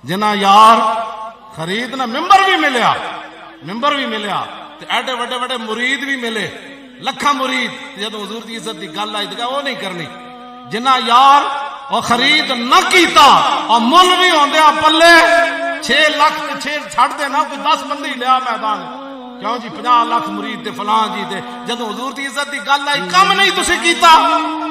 جنا یار خرید نہ ممبر بھی ملیا تے ایڈے وڈے وڈے مرید بھی ملے لکھاں مرید جدوں حضور دی عزت دی گل آئی تے وہ نہیں کرنی جنا یار اور خرید نہ کیتا اور مل بھی ہوندے پلے 6 لاکھ تے 6 چھڑ دے نہ کوئی 10 بندے ہی لیا میدان کیوں جی 50 لاکھ مرید تے فلاں جی تے جدوں حضور دی عزت دی گل آئی کم نہیں تسی کیتا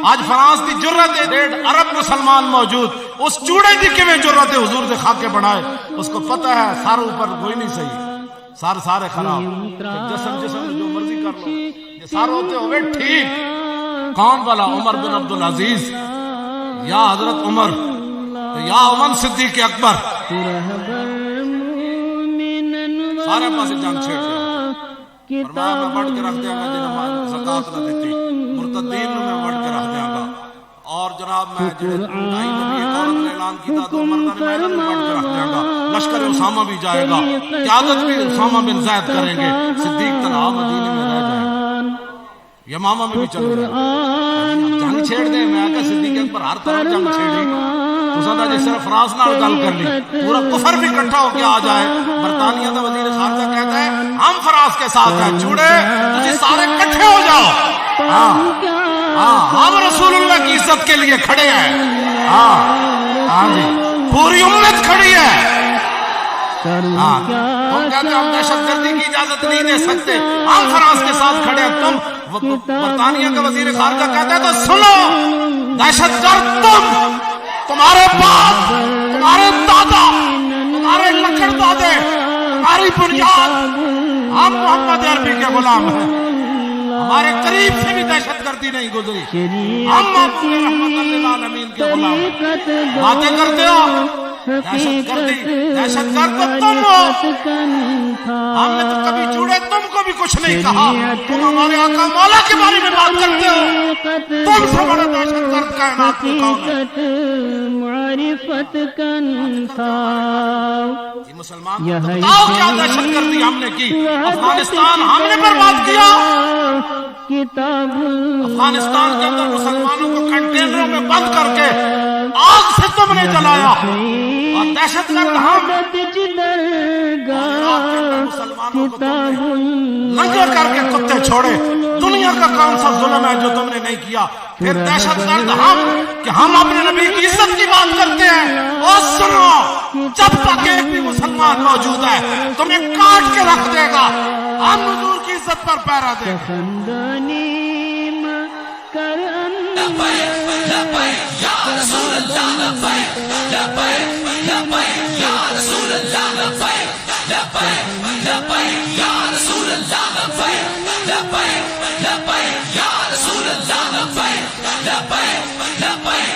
آج فرانس دی جرت ہے 1.5 ارب مسلمان موجود اس چوڑے دی کیویں جرت ہے حضور دے خاکے بنائے اس کو پتہ ہے سارے اوپر کوئی نہیں صحیح سارے خراب جسم جو مرضی کر لو یہ سارے ہوتے ہوئے ٹھیک کون والا عمر بن عبدالعزیز یا حضرت عمر یا عمر صدیق اکبر سارے پاسے جان چھیڑ دیا فرمایا میں وڈ کے رکھ دیا گا جنہیں زکاة نہ دیتی مرتدین میں وڈ کے رکھ دیا گا اور جناب میں جنہیں ڈائی نبی ایک عورت نے اعلان کیتا تو مردان میدان میں وڈ کے رکھ دیا گا لشکر اسامہ بھی جائے گا قیادت بھی اسامہ بن زید کریں گے صدیق تنہا مدینے میں رہ جائے گا یمامہ میں بھی چل رہا ہے جنگ چھیڑ دیں میں آگا صدیق اکبر ہر طرف جنگ چھیڑی تو سادہ جی صرف فراس نہ گل کر لی پورا کفر بھی کٹھا ہو کے آ جائے برطانیہ دا وزیر خارجہ کہتا ہے ہم فراس کے ساتھ ہیں چوڑے تجھے سارے کٹھے ہو جاؤ ہم رسول اللہ کی عزت کے لیے کھڑے ہیں جی پوری امت کھڑی ہے ہم کہتے ہیں ہم دہشت گردی کی اجازت نہیں دے سکتے ہم فرانس کے ساتھ کھڑے ہیں تم برطانیہ کا وزیر خارجہ کہتا ہے تو سنو دہشت گرد تمہارے باپ تمہارے دادا تمہارے لکڑ دادے تمہاری بنیاد ہم محمد عربی کے غلام ہیں ہمارے قریب سے بھی دہشت گردی نہیں گزری ہم محمد رحمت للعالمین کے غلام ہیں باتیں کرتے ہو دہشت گرد تم ہو ہم نے تو کبھی چوڑے تم کو بھی کچھ نہیں کہا تم ہمارے آقا مولا کے بارے میں بات کرتے ہو تم سے بڑا دہشت گرد کائنات میں کون ہے یہ مسلمان بتاؤ کیا دہشت گردی ہم نے کی افغانستان ہم نے برباد کیا افغانستان کے اندر مسلمانوں کو کنٹینروں میں بند کر کے آگ سے تم نے جلایا اور دہشت گرد ہم مسلمانوں کو ننگے کر کے کتے چھوڑے دنیا کا کون سا ظلم ہے جو تم نے نہیں کیا پھر دہشت گرد ہم کہ ہم اپنے نبی کی عزت کی بات کرتے ہیں اور سنو جب تک ایک بھی مسلمان موجود ہے تمہیں کاٹ کے رکھ دے گا ہم حضور کی عزت پر پیرا دیں یا رسول اللہ لبیک لبیک لبیک یا رسول اللہ لبیک لبیک لبیک یا رسول اللہ لبیک لبیک لبیک یا رسول اللہ لبیک لبیک لبیک